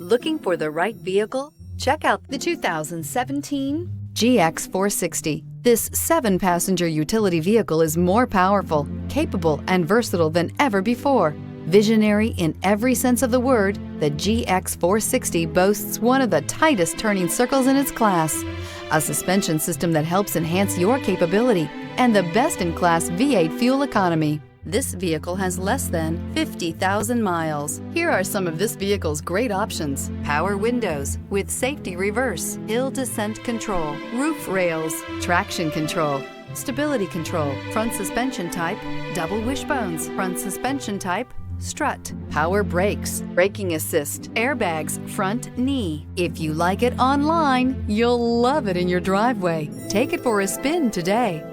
Looking for the right vehicle? Check out the 2017 GX 460. This 7-passenger utility vehicle is more powerful, capable, and versatile than ever before. Visionary in every sense of the word, the GX 460 boasts one of the tightest turning circles in its class, a suspension system that helps enhance your capability, and the best-in-class V8 fuel economy. This vehicle has less than 50,000 miles. Here are some of this vehicle's great options: power windows with safety reverse, hill descent control, roof rails, traction control, stability control, front suspension type, double wishbones, front suspension type, strut, power brakes, braking assist, airbags, front knee. If you like it online, you'll love it in your driveway. Take it for a spin today.